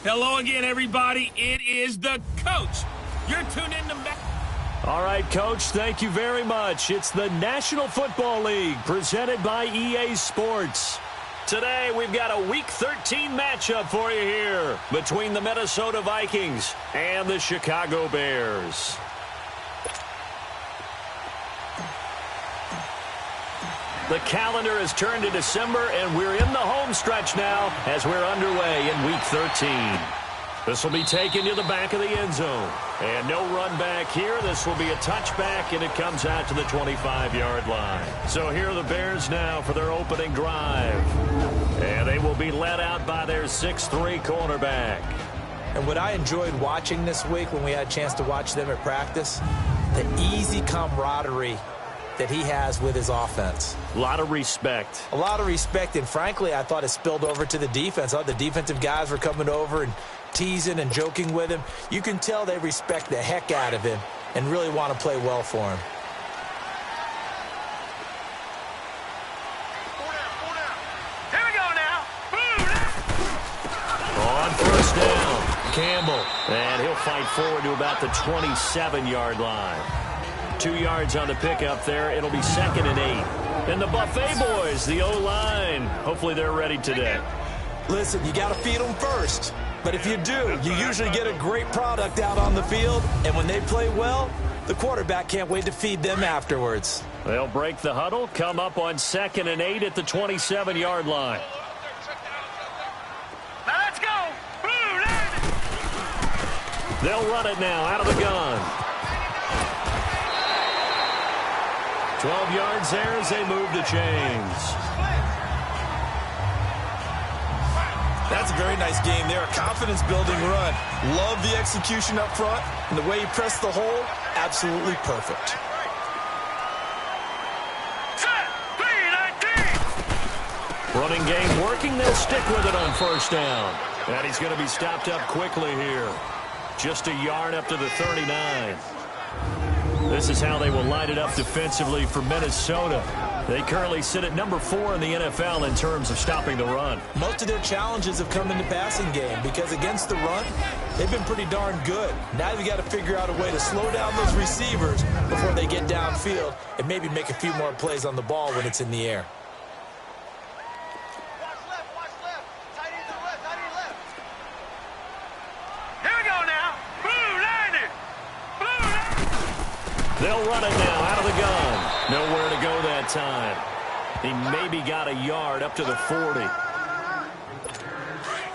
Hello again, everybody. It is the coach. You're tuned in to... All right, Coach, thank you very much. It's the National Football League presented by EA Sports. Today, we've got a Week 13 matchup for you here between the Minnesota Vikings and the Chicago Bears. The calendar has turned to December, and we're in the home stretch now as we're underway in Week 13. This will be taken to the back of the end zone. And no run back here. This will be a touchback, and it comes out to the 25-yard line. So here are the Bears now for their opening drive. And they will be led out by their 6'3" cornerback. And what I enjoyed watching this week when we had a chance to watch them at practice, the easy camaraderie that he has with his offense. A lot of respect. A lot of respect, and frankly, I thought it spilled over to the defense. I thought the defensive guys were coming over and teasing and joking with him. You can tell they respect the heck out of him and really want to play well for him. Here we go now. On first down, Campbell. And he'll fight forward to about the 27-yard line. 2 yards on the pickup there. It'll be 2nd and 8. And the Buffet boys, the O-line, hopefully they're ready today. Listen, you got to feed them first. But if you do, you usually get a great product out on the field. And when they play well, the quarterback can't wait to feed them afterwards. They'll break the huddle, come up on 2nd and 8 at the 27-yard line. Now let's go. They'll run it now out of the gun. 12 yards there as they move the chains. That's a very nice game there. A confidence-building run. Love the execution up front. And the way he pressed the hole, absolutely perfect. Running game working. They'll stick with it on first down. And he's going to be stopped up quickly here. Just a yard up to the 39. This is how they will line it up defensively for Minnesota. They currently sit at number 4 in the NFL in terms of stopping the run. Most of their challenges have come in the passing game because against the run, they've been pretty darn good. Now you've got to figure out a way to slow down those receivers before they get downfield and maybe make a few more plays on the ball when it's in the air. They'll run it now out of the gun. Nowhere to go that time. He maybe got a yard up to the 40.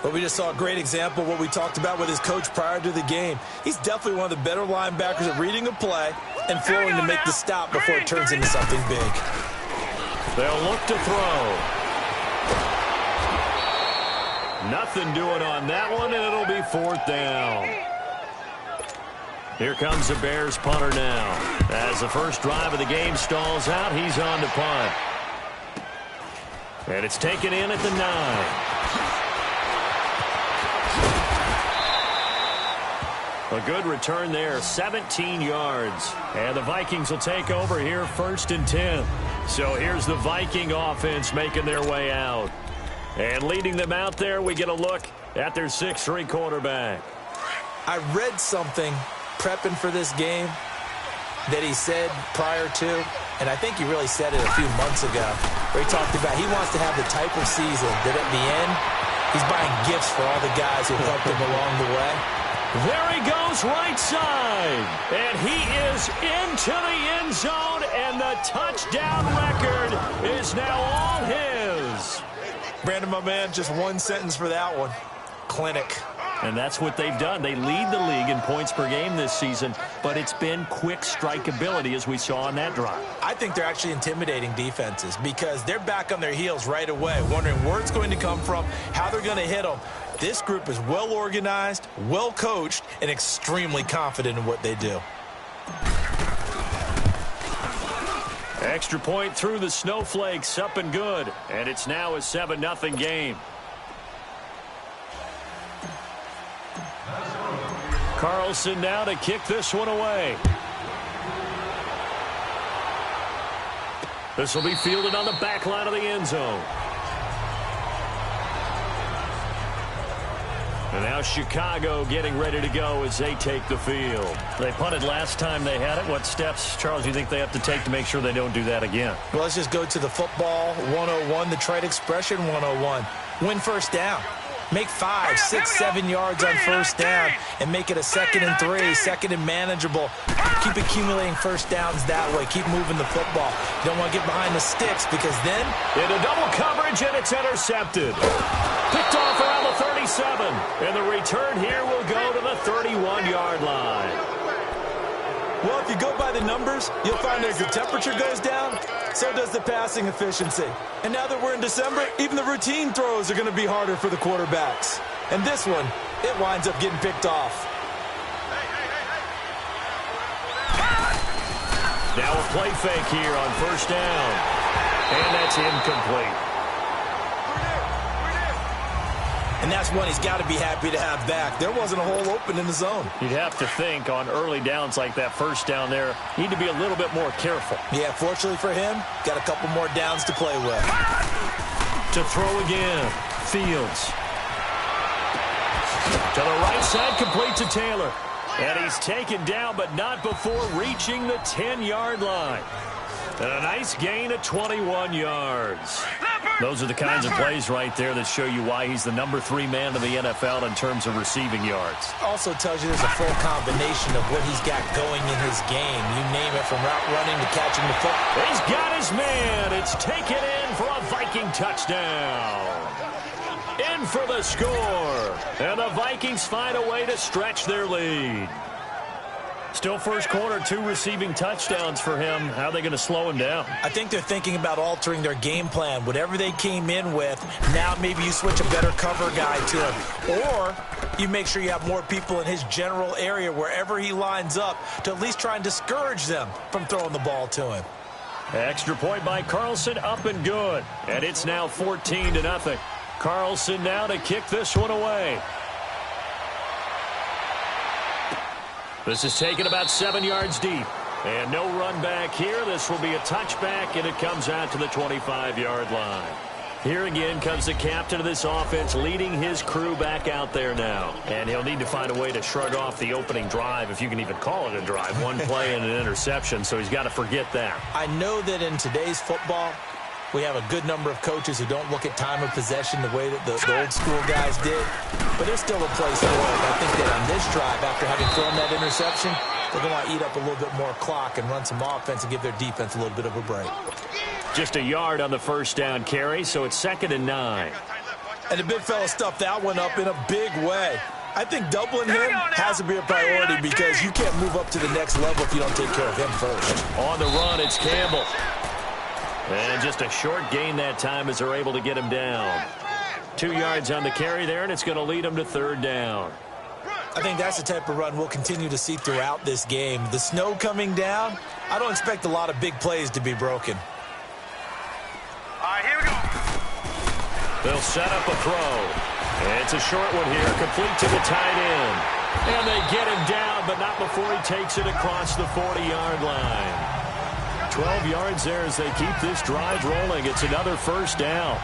Well, we just saw a great example of what we talked about with his coach prior to the game. He's definitely one of the better linebackers at reading a play and flowing to make the stop before it turns into something big. They'll look to throw. Nothing doing on that one, and it'll be 4th down. Here comes the Bears punter now. As the first drive of the game stalls out, he's on to punt. And it's taken in at the 9. A good return there, 17 yards. And the Vikings will take over here 1st and 10. So here's the Viking offense making their way out. And leading them out there, we get a look at their 6'3" quarterback. I read something prepping for this game that he said prior to, and I think he really said it a few months ago, where he talked about he wants to have the type of season that at the end, he's buying gifts for all the guys who helped him along the way. There he goes right side, and he is into the end zone, and the touchdown record is now all his. Brandon, my man, just one sentence for that one. Clinic. And that's what they've done. They lead the league in points per game this season, but it's been quick strikeability as we saw on that drive. I think they're actually intimidating defenses because they're back on their heels right away, wondering where it's going to come from, how they're going to hit them. This group is well organized, well coached, and extremely confident in what they do. Extra point through the snowflakes, up and good. And it's now a 7-0 game. Carlson now to kick this one away. This will be fielded on the back line of the end zone. And now Chicago getting ready to go as they take the field. They punted last time they had it. What steps, Charles, do you think they have to take to make sure they don't do that again? Well, let's just go to the football 101, the trade expression 101. Win first down. Make 5, 6, 7 yards on first down and make it a 2nd and 3, 2nd and manageable. Keep accumulating first downs that way. Keep moving the football. You don't want to get behind the sticks because then... Into double coverage, and it's intercepted. Picked off around the 37. And the return here will go to the 31-yard line. Well, if you go by the numbers, you'll find as the temperature goes down, so does the passing efficiency. And now that we're in December, even the routine throws are going to be harder for the quarterbacks. And this one, it winds up getting picked off. Now a play fake here on first down. And that's incomplete. And that's one he's got to be happy to have back. There wasn't a hole open in the zone. You'd have to think on early downs like that first down there, you need to be a little bit more careful. Yeah, fortunately for him, got a couple more downs to play with. To throw again, Fields. To the right side, complete to Taylor. And he's taken down, but not before reaching the 10-yard line. And a nice gain of 21 yards. Those are the kinds of plays right there that show you why he's the number 3 man in the NFL in terms of receiving yards. Also tells you there's a full combination of what he's got going in his game. You name it, from route running to catching the football. He's got his man. It's taken in for a Viking touchdown. In for the score. And the Vikings find a way to stretch their lead. Still first quarter, 2 receiving touchdowns for him. How are they going to slow him down? I think they're thinking about altering their game plan. Whatever they came in with, now maybe you switch a better cover guy to him. Or you make sure you have more people in his general area wherever he lines up to at least try and discourage them from throwing the ball to him. Extra point by Carlson, up and good. And it's now 14-0. Carlson now to kick this one away. This is taken about 7 yards deep. And no run back here. This will be a touchback, and it comes out to the 25-yard line. Here again comes the captain of this offense, leading his crew back out there now. And he'll need to find a way to shrug off the opening drive, if you can even call it a drive. One play and an interception, so he's got to forget that. I know that in today's football, we have a good number of coaches who don't look at time of possession the way that the old school guys did. But there's still a place for it. I think that on this drive, after having thrown that interception, they're going to want to eat up a little bit more clock and run some offense and give their defense a little bit of a break. Just a yard on the first down carry, so it's 2nd and 9. And the big fella stuffed that one up in a big way. I think doubling him has to be a priority because you can't move up to the next level if you don't take care of him first. On the run, it's Campbell. And just a short gain that time as they're able to get him down. 2 yards on the carry there, and it's going to lead him to 3rd down. I think that's the type of run we'll continue to see throughout this game. The snow coming down, I don't expect a lot of big plays to be broken. All right, here we go. They'll set up a throw. And it's a short one here, complete to the tight end. And they get him down, but not before he takes it across the 40-yard line. 12 yards there as they keep this drive rolling. It's another first down.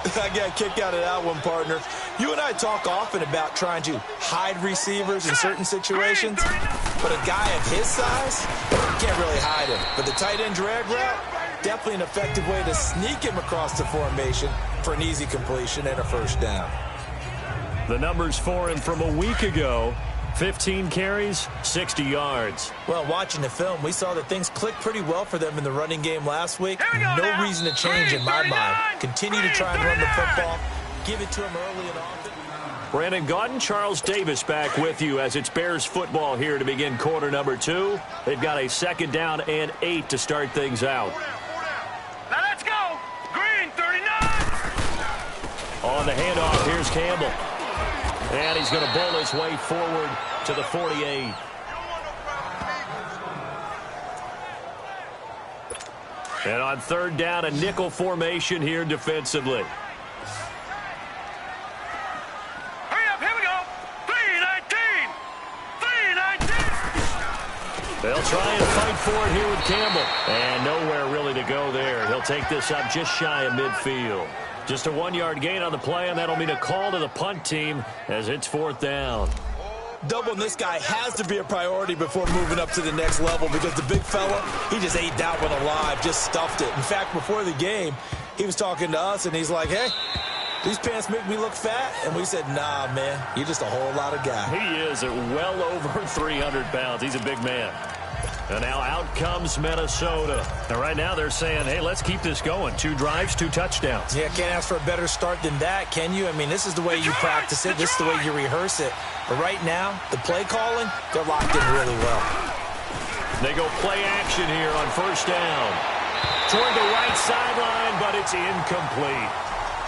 I got a kick out of that one, partner. You and I talk often about trying to hide receivers in certain situations, but a guy of his size, you can't really hide him. But the tight end drag route, definitely an effective way to sneak him across the formation for an easy completion and a first down. The numbers for him from a week ago: 15 carries, 60 yards. Well, watching the film, we saw that things clicked pretty well for them in the running game last week. No reason to change in my mind. Continue to try and run the football. Give it to him early and often. Brandon Gaudin, Charles Davis back with you as it's Bears football here to begin quarter number 2. They've got a 2nd down and 8 to start things out. Now let's go. Green, 39. On the handoff, here's Campbell. And he's going to bowl his way forward to the 48. And on 3rd down, a nickel formation here defensively. Hurry up, here we go. 319. 319. They'll try and fight for it here with Campbell. And nowhere really to go there. He'll take this up just shy of midfield. Just a 1-yard gain on the play, and that'll mean a call to the punt team as it's 4th down. Doubling this guy has to be a priority before moving up to the next level because the big fella, he just ate that one alive, just stuffed it. In fact, before the game, he was talking to us, and he's like, hey, these pants make me look fat. And we said, nah, man, you're just a whole lot of guy. He is at well over 300 pounds. He's a big man. And now out comes Minnesota. And right now they're saying, hey, let's keep this going. 2 drives, 2 touchdowns. Yeah, can't ask for a better start than that, can you? I mean, this is the way you practice it. This is the way you rehearse it. But right now, the play calling, they're locked in really well. They go play action here on 1st down. Toward the right sideline, but it's incomplete.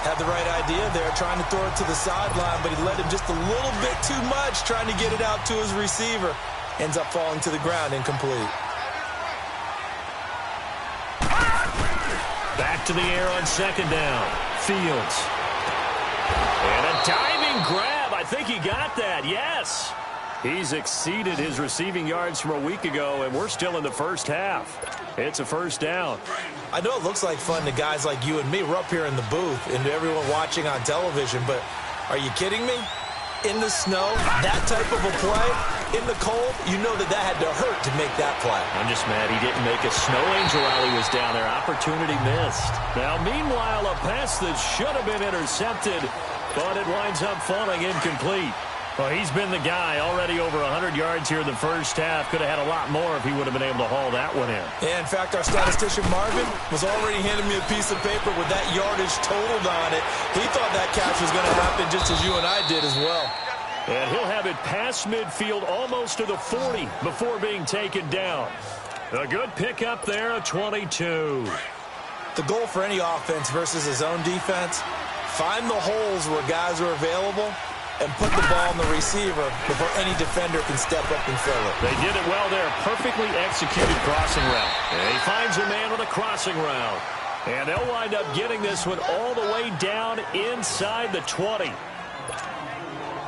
Had the right idea there, trying to throw it to the sideline, but he let him just a little bit too much, trying to get it out to his receiver. Ends up falling to the ground, incomplete. Back to the air on 2nd down. Fields. And a diving grab. I think he got that, yes. He's exceeded his receiving yards from a week ago, and we're still in the first half. It's a 1st down. I know it looks like fun to guys like you and me. We're up here in the booth and to everyone watching on television, but are you kidding me? In the snow, that type of a play, in the cold, you know that had to hurt to make that play. I'm just mad he didn't make a snow angel while he was down there. Opportunity missed. Now, meanwhile, a pass that should have been intercepted, but it winds up falling incomplete. Well, he's been the guy already over 100 yards here in the first half. Could have had a lot more if he would have been able to haul that one in. Yeah, in fact, our statistician Marvin was already handing me a piece of paper with that yardage totaled on it. He thought that catch was going to happen just as you and I did as well. And he'll have it past midfield almost to the 40 before being taken down. A good pickup there, a 22. The goal for any offense versus his own defense, find the holes where guys are available and put the ball on the receiver before any defender can step up and fill it. They did it well there. Perfectly executed crossing route. And he finds a man with a crossing route. And they'll wind up getting this one all the way down inside the 20.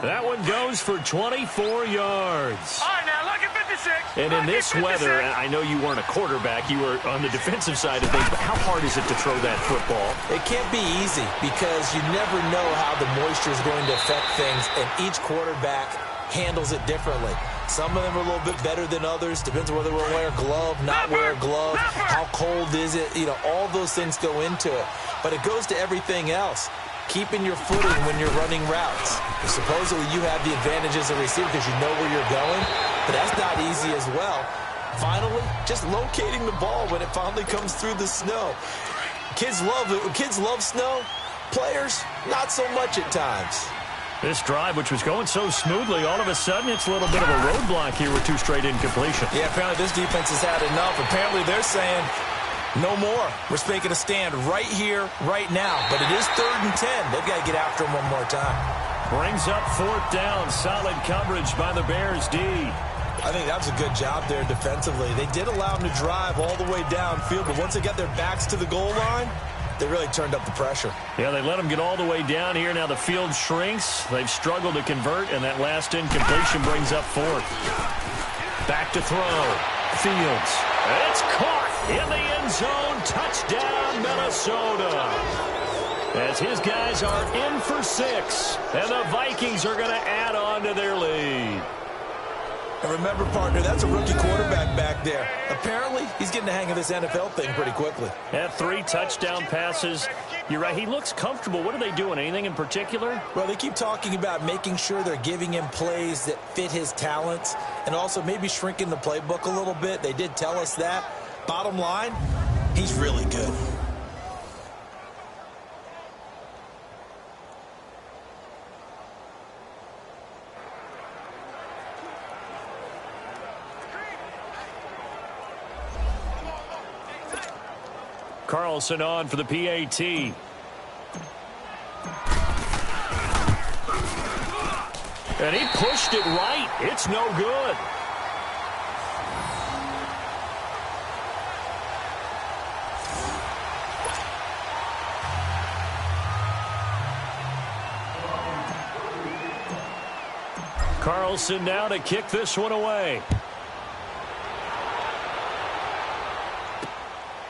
That one goes for 24 yards. All right, now look at 56. And in this weather, I know you weren't a quarterback. You were on the defensive side of things. But how hard is it to throw that football? It can't be easy because you never know how the moisture is going to affect things, and each quarterback handles it differently. Some of them are a little bit better than others. Depends on whether we'll wear a glove, not wear a glove. How cold is it? You know, all those things go into it. But it goes to everything else. Keeping your footing when you're running routes. Supposedly you have the advantage as a receiver because you know where you're going, but that's not easy as well. Finally, just locating the ball when it finally comes through the snow. Kids love it. Kids love snow. Players, not so much at times. This drive, which was going so smoothly, all of a sudden it's a little bit of a roadblock here with 2 straight incompletions. Yeah, apparently this defense has had enough. Apparently they're saying, no more. We're making a stand right here, right now. But it is 3rd and 10. They've got to get after him one more time. Brings up 4th down. Solid coverage by the Bears D. I think that was a good job there defensively. They did allow him to drive all the way downfield, but once they got their backs to the goal line, they really turned up the pressure. Yeah, they let him get all the way down here. Now the field shrinks. They've struggled to convert, and that last incompletion brings up 4th. Back to throw. Fields. It's caught in the end zone. Touchdown, Minnesota. As his guys are in for 6, and the Vikings are going to add on to their lead. And remember, partner, that's a rookie quarterback back there. Apparently, he's getting the hang of this NFL thing pretty quickly. Had 3 touchdown passes. You're right, he looks comfortable. What are they doing? Anything in particular? Well, they keep talking about making sure they're giving him plays that fit his talents and also maybe shrinking the playbook a little bit. They did tell us that. Bottom line, he's really good. Carlson on for the PAT. And he pushed it right. It's no good. Carlson now to kick this one away.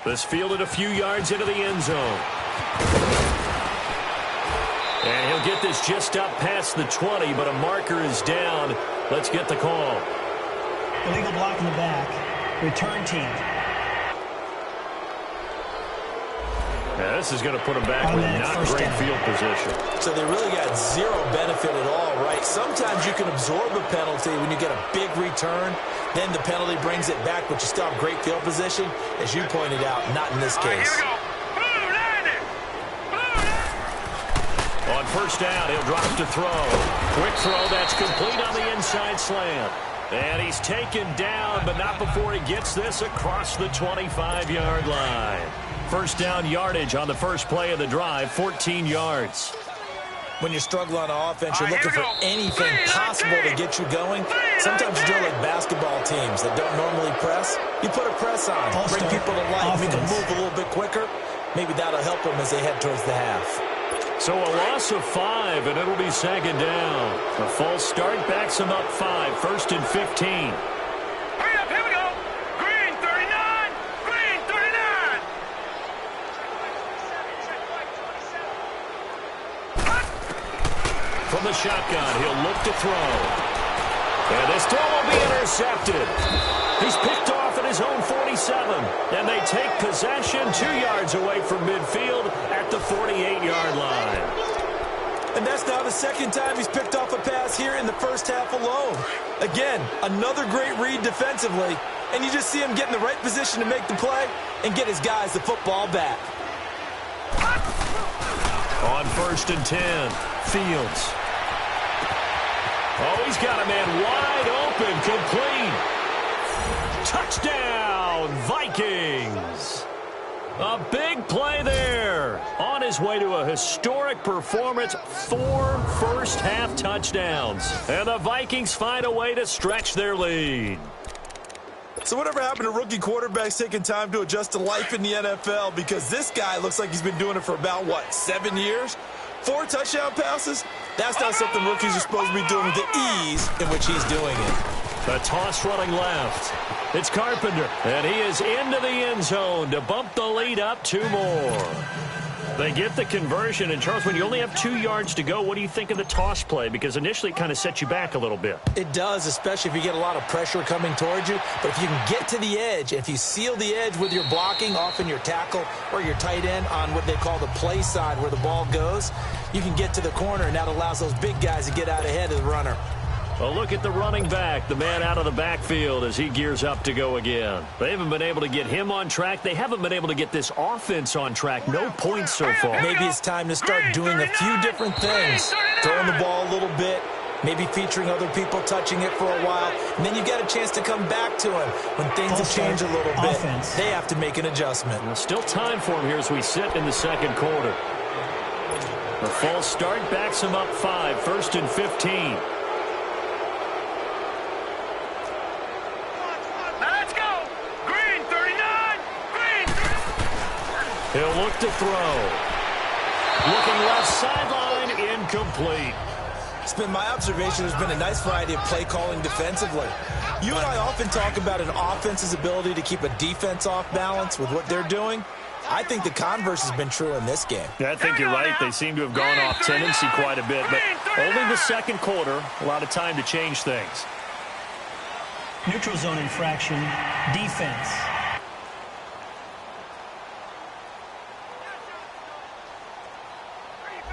This fielded a few yards into the end zone. And he'll get this just up past the 20, but a marker is down. Let's get the call. Illegal block in the back. Return team. Yeah, this is going to put them back with not great field position. So they really got zero benefit at all, right? Sometimes you can absorb a penalty when you get a big return. Then the penalty brings it back, but you still have great field position. As you pointed out, not in this case. Here we go. On first down, he'll drop to throw. Quick throw, that's complete on the inside slant. And he's taken down, but not before he gets this across the 25-yard line. First down yardage on the first play of the drive, 14 yards. When you struggle on offense, you're looking for anything possible to get you going. Sometimes you do it like basketball teams that don't normally press. You put a press on, bring people to life, make them move a little bit quicker. Maybe that'll help them as they head towards the half. So a loss of 5, and it'll be second down. A false start backs him up 5, first and 15. Hurry up, here we go. Green 39, green 39. From the shotgun, he'll look to throw. And this throw will be intercepted. He's picked off at his own 47, and they take possession 2 yards away from midfield at the 48-yard line. And that's now the second time he's picked off a pass here in the first half alone. Again, another great read defensively, and you just see him get in the right position to make the play and get his guys the football back. On first and 10, Fields. Oh, he's got a man wide open, complete. Touchdown, Vikings. A big play there. On his way to a historic performance, 4 first-half touchdowns. And the Vikings find a way to stretch their lead. So whatever happened to rookie quarterbacks taking time to adjust to life in the NFL? Because this guy looks like he's been doing it for about, 7 years? 4 touchdown passes? That's not something rookies are supposed to be doing with the ease in which he's doing it. A toss running left. It's Carpenter, and he is into the end zone to bump the lead up 2 more. They get the conversion, and Charles, when you only have 2 yards to go, what do you think of the toss play? Because initially it kind of sets you back a little bit. It does, especially if you get a lot of pressure coming towards you. But if you can get to the edge, if you seal the edge with your blocking, often your tackle or your tight end on what they call the play side where the ball goes, you can get to the corner, and that allows those big guys to get out ahead of the runner. Well, look at the running back, the man out of the backfield as he gears up to go again. They haven't been able to get him on track. They haven't been able to get this offense on track. No points so far. Maybe it's time to start doing a few different things. Throwing the ball a little bit, maybe featuring other people touching it for a while, and then you get a chance to come back to him when things have changed a little bit. They have to make an adjustment. Well, still time for him here as we sit in the second quarter. The false start backs him up 5, first and 15. He'll look to throw. Looking left sideline, incomplete. It's been my observation there's been a nice variety of play calling defensively. You and I often talk about an offense's ability to keep a defense off balance with what they're doing. I think the converse has been true in this game. Yeah, I think you're right. They seem to have gone off tendency quite a bit, but only the second quarter, a lot of time to change things. Neutral zone infraction, defense.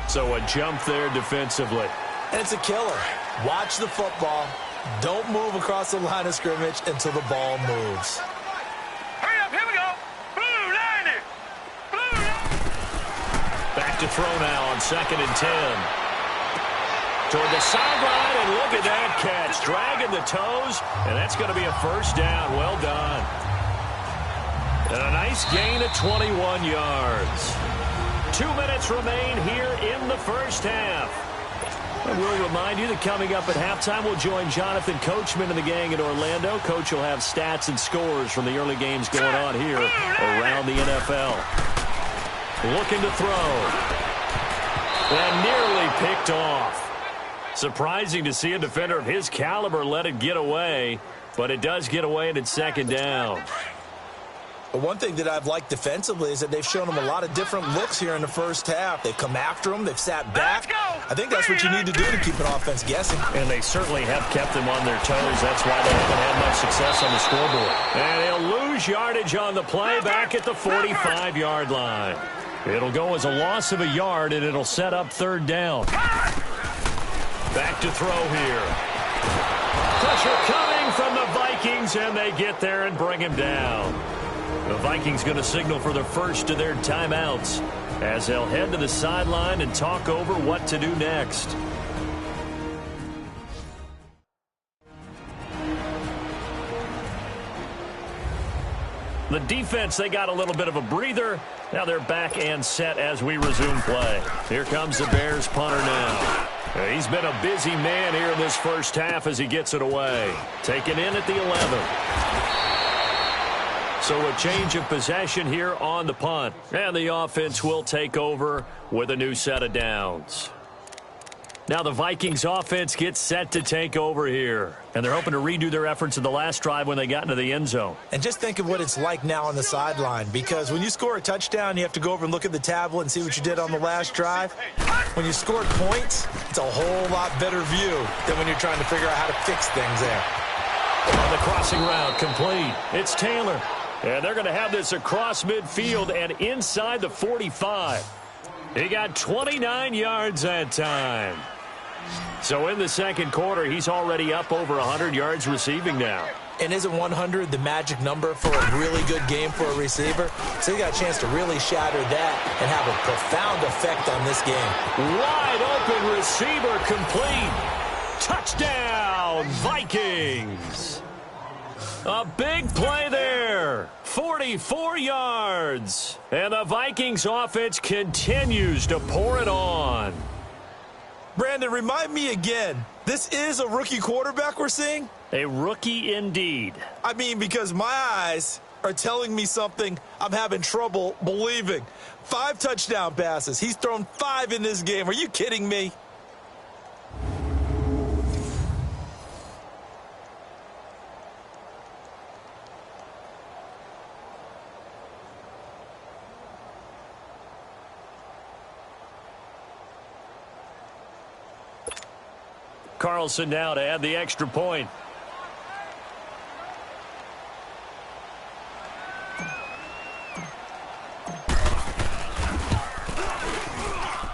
So a jump there defensively. And it's a killer. Watch the football. Don't move across the line of scrimmage until the ball moves. Hurry up, here we go. Blue 90. Blue 90. Back to throw now on second and 10. Toward the sideline, and look at that catch. Dragging the toes, and that's going to be a first down. Well done. And a nice gain of 21 yards. 2 minutes remain here in the first half. And we'll remind you that coming up at halftime, we'll join Jonathan Coachman and the gang in Orlando. Coach will have stats and scores from the early games going on here around the NFL. Looking to throw. And nearly picked off. Surprising to see a defender of his caliber let it get away, but it does get away and it's second down. But one thing that I've liked defensively is that they've shown them a lot of different looks here in the first half. They've come after them. They've sat back. I think that's what you need to do to keep an offense guessing. And they certainly have kept them on their toes. That's why they haven't had much success on the scoreboard. And he'll lose yardage on the play back at the 45-yard line. It'll go as a loss of a yard, and it'll set up third down. Back to throw here. Pressure coming from the Vikings, and they get there and bring him down. The Vikings going to signal for the first of their timeouts as they'll head to the sideline and talk over what to do next. The defense, they got a little bit of a breather. Now they're back and set as we resume play. Here comes the Bears punter now. He's been a busy man here in this first half as he gets it away. Taken in at the 11. So a change of possession here on the punt. And the offense will take over with a new set of downs. Now the Vikings offense gets set to take over here. And they're hoping to redo their efforts in the last drive when they got into the end zone. And just think of what it's like now on the sideline, because when you score a touchdown, you have to go over and look at the tablet and see what you did on the last drive. When you scored points, it's a whole lot better view than when you're trying to figure out how to fix things there. On the crossing route, complete. It's Taylor. And they're going to have this across midfield and inside the 45. He got 29 yards that time. So in the second quarter, he's already up over 100 yards receiving now. And isn't 100 the magic number for a really good game for a receiver? So he got a chance to really shatter that and have a profound effect on this game. Wide open receiver complete. Touchdown, Vikings. A big play there. 44 yards. And the Vikings offense continues to pour it on. Brandon, remind me again, this is a rookie quarterback we're seeing? A rookie indeed. I mean, because my eyes are telling me something I'm having trouble believing. 5 touchdown passes. He's thrown 5 in this game. Are you kidding me? Carlson now to add the extra point.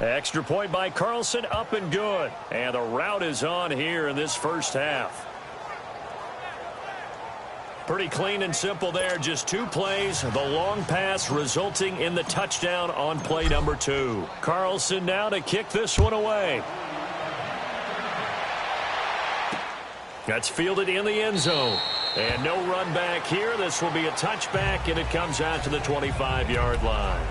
Extra point by Carlson, up and good. And the route is on here in this first half. Pretty clean and simple there. Just 2 plays. The long pass resulting in the touchdown on play number 2. Carlson now to kick this one away. That's fielded in the end zone. And no run back here. This will be a touchback, and it comes out to the 25-yard line.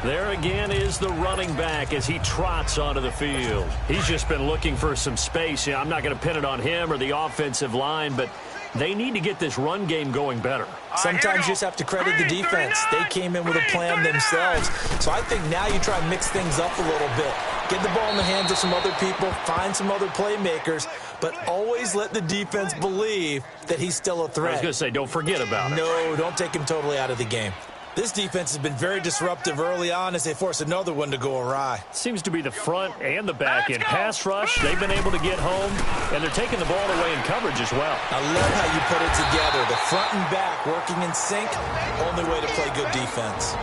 There again is the running back as he trots onto the field. He's just been looking for some space. I'm not going to pin it on him or the offensive line, but they need to get this run game going better. Sometimes you just have to credit the defense. They came in with a plan themselves. So I think now you try and mix things up a little bit. Get the ball in the hands of some other people, find some other playmakers, but always let the defense believe that he's still a threat. I was going to say, don't forget about it. No, don't take him totally out of the game. This defense has been very disruptive early on as they force another one to go awry. Seems to be the front and the back end. Pass rush, they've been able to get home, and they're taking the ball away in coverage as well. I love how you put it together. The front and back working in sync, only way to play good defense.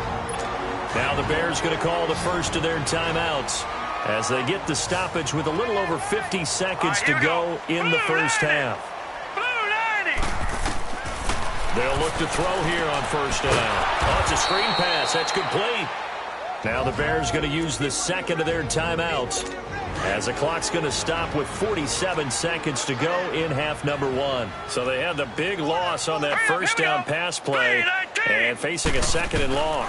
Now the Bears going to call the first of their timeouts as they get the stoppage with a little over 50 seconds to go in the first half. They'll look to throw here on first down. Oh, it's a screen pass. That's complete. Now the Bears going to use the second of their timeouts as the clock's going to stop with 47 seconds to go in half number 1. So they had the big loss on that first down pass play and facing a second and long.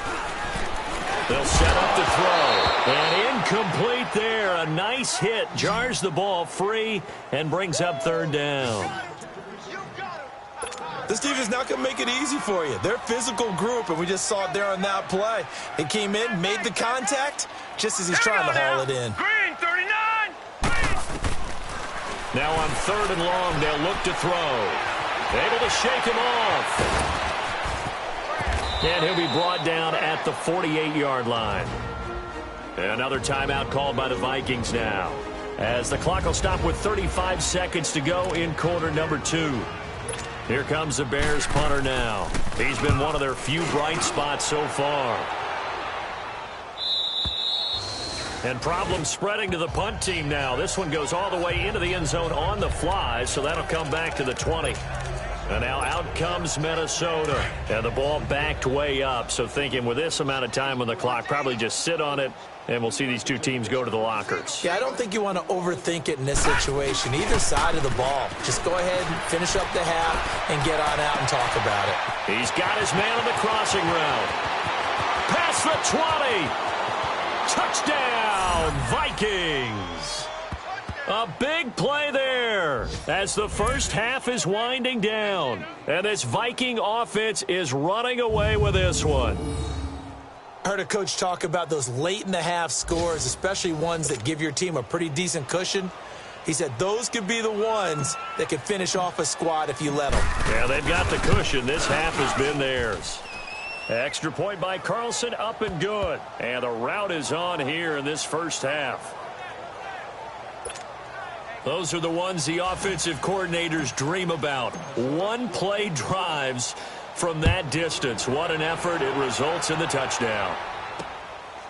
They'll set up the throw. And incomplete there. A nice hit. Jars the ball free and brings up third down. This defense is not going to make it easy for you. They're a physical group, and we just saw it there on that play. They came in, made the contact, just as he's trying to haul it in. Green, 39. Now on third and long, they'll look to throw. Able to shake him off. And he'll be brought down at the 48-yard line. Another timeout called by the Vikings now, as the clock will stop with 35 seconds to go in quarter number 2. Here comes the Bears punter now. He's been one of their few bright spots so far. And problems spreading to the punt team now. This one goes all the way into the end zone on the fly, so that'll come back to the 20. And now out comes Minnesota. And the ball backed way up. So thinking with this amount of time on the clock, probably just sit on it, and we'll see these two teams go to the lockers. Yeah, I don't think you want to overthink it in this situation. Either side of the ball. Just go ahead and finish up the half and get on out and talk about it. He's got his man on the crossing route. Past the 20. Touchdown, Vikings. A big play there as the first half is winding down. And this Viking offense is running away with this one. I heard a coach talk about those late-in-the-half scores, especially ones that give your team a pretty decent cushion. He said those could be the ones that could finish off a squad if you let them. Yeah, they've got the cushion. This half has been theirs. Extra point by Carlson, up and good. And the route is on here in this first half. Those are the ones the offensive coordinators dream about. One-play drives from that distance. What an effort. It results in the touchdown.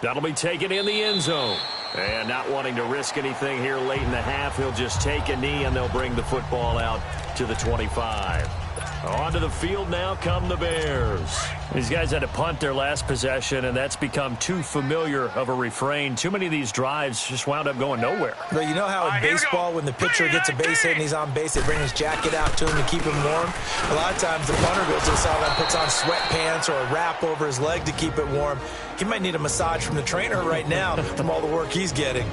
That'll be taken in the end zone. And not wanting to risk anything here late in the half, he'll just take a knee and they'll bring the football out to the 25. Onto the field now come the Bears. These guys had to punt their last possession, and that's become too familiar of a refrain. Too many of these drives just wound up going nowhere. But you know how in baseball, when the pitcher gets a base hit and he's on base, they bring his jacket out to him to keep him warm? A lot of times the punter goes to the sideline, puts on sweatpants or a wrap over his leg to keep it warm. He might need a massage from the trainer right now from all the work he's getting.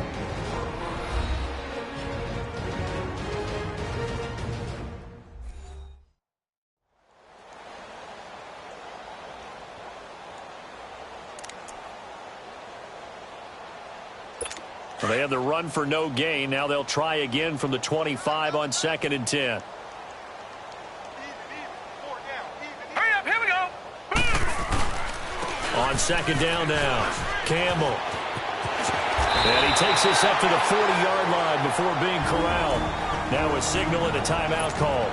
Well, they had the run for no gain. Now they'll try again from the 25 on 2nd and 10. Hurry up, here we go. On 2nd down now, Campbell. And he takes this up to the 40-yard line before being corralled. Now a signal and a timeout call,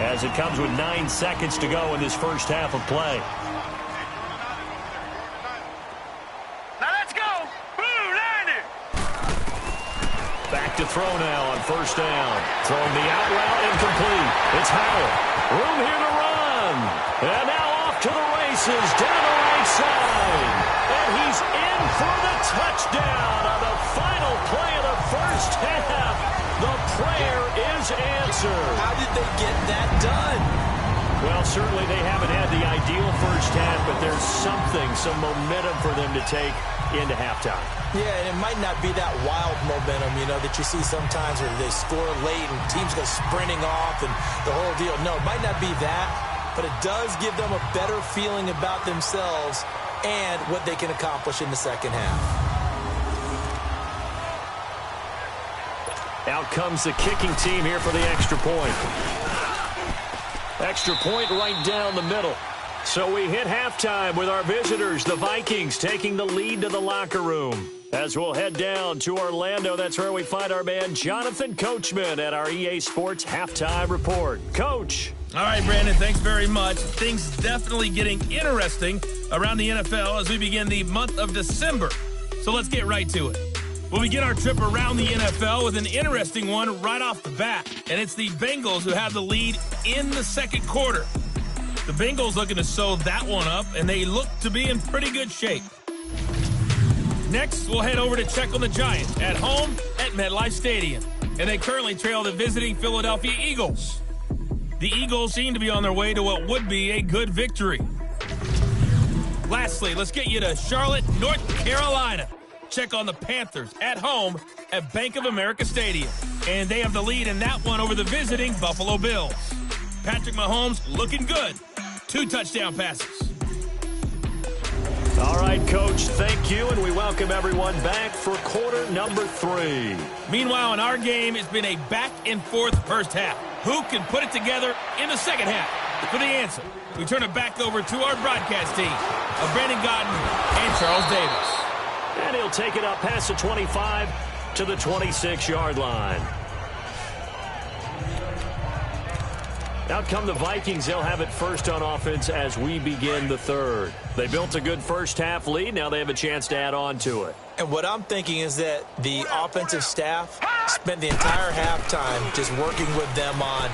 as it comes with 9 seconds to go in this first half of play. Back to throw now on 1st down. Throwing the out route incomplete. It's Howard. Room here to run. And now off to the races down the right side. And he's in for the touchdown on the final play of the first half. The prayer is answered. How did they get that done? Well, certainly they haven't had the ideal first half, but there's some momentum for them to take into halftime. Yeah, and it might not be that wild momentum, that you see sometimes where they score late and teams go sprinting off and the whole deal. No, it might not be that, but it does give them a better feeling about themselves and what they can accomplish in the second half. Out comes the kicking team here for the extra point. Extra point right down the middle. So we hit halftime with our visitors, the Vikings, taking the lead to the locker room. As we'll head down to Orlando, that's where we find our man Jonathan Coachman at our EA Sports Halftime Report. Coach. All right, Brandon, thanks very much. Things definitely getting interesting around the NFL as we begin the month of December. So let's get right to it. We'll begin our trip around the NFL with an interesting one right off the bat, and it's the Bengals who have the lead in the second quarter. The Bengals looking to sew that one up, and they look to be in pretty good shape. Next, we'll head over to check on the Giants at home at MetLife Stadium, and they currently trail the visiting Philadelphia Eagles. The Eagles seem to be on their way to what would be a good victory. Lastly, let's get you to Charlotte, North Carolina. Check on the Panthers at home at Bank of America Stadium. And they have the lead in that one over the visiting Buffalo Bills. Patrick Mahomes looking good. 2 touchdown passes. All right, Coach, thank you, and we welcome everyone back for quarter number 3. Meanwhile, in our game, it's been a back-and-forth first half. Who can put it together in the second half? For the answer, we turn it back over to our broadcast team of Brandon Godden and Charles Davis. And he'll take it up past the 25 to the 26-yard line. Out come the Vikings. They'll have it first on offense as we begin the third. They built a good first-half lead. Now they have a chance to add on to it. And what I'm thinking is that the offensive staff spent the entire halftime just working with them on,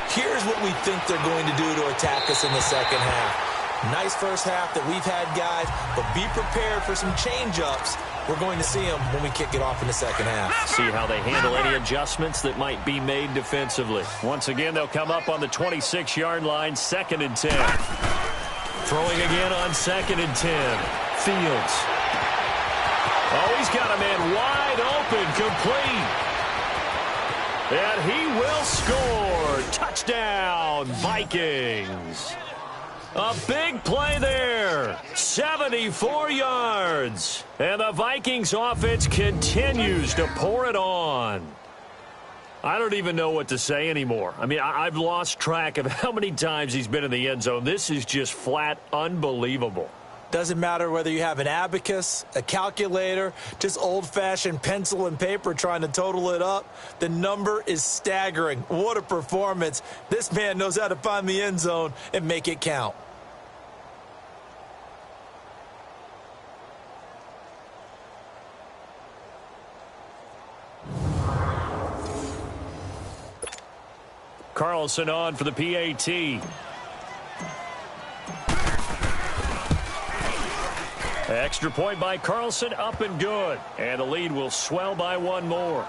here's what we think they're going to do to attack us in the second half. Nice first half that we've had, guys, but be prepared for some change-ups. We're going to see them when we kick it off in the second half. See how they handle any adjustments that might be made defensively. Once again, they'll come up on the 26-yard line, 2nd and 10. Throwing again on 2nd and 10. Fields. Oh, he's got a man wide open, complete. And he will score. Touchdown, Vikings. A big play there. 74 yards. And the Vikings offense continues to pour it on. I don't even know what to say anymore. I mean, I've lost track of how many times he's been in the end zone. This is just flat unbelievable. Doesn't matter whether you have an abacus, a calculator, just old-fashioned pencil and paper trying to total it up. The number is staggering. What a performance. This man knows how to find the end zone and make it count. Carlson on for the PAT. Extra point by Carlson, up and good. And the lead will swell by one more.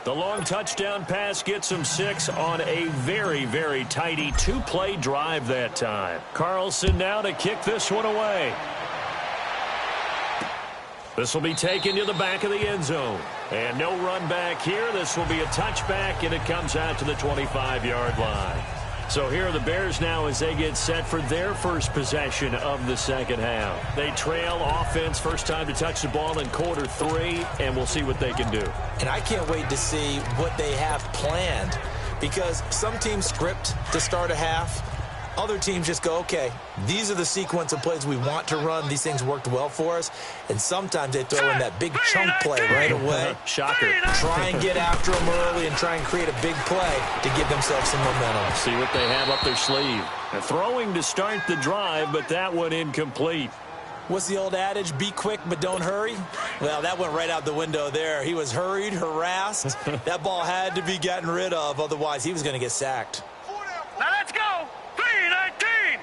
The long touchdown pass gets him 6 on a very, very tidy 2-play drive that time. Carlson now to kick this one away. This will be taken to the back of the end zone. And no run back here. This will be a touchback, and it comes out to the 25-yard line. So here are the Bears now as they get set for their first possession of the second half. They trail offense, first time to touch the ball in quarter 3, and we'll see what they can do. And I can't wait to see what they have planned, because some teams script to start a half. Other teams just go, okay, these are the sequence of plays we want to run. These things worked well for us. And sometimes they throw in that big chunk play right away. Shocker. Try and get after them early and try and create a big play to give themselves some momentum. See what they have up their sleeve. Throwing to start the drive, but that one incomplete. What's the old adage? Be quick, but don't hurry. Well, that went right out the window there. He was hurried, harassed. That ball had to be gotten rid of. Otherwise, he was going to get sacked. Now let's go. 3-19.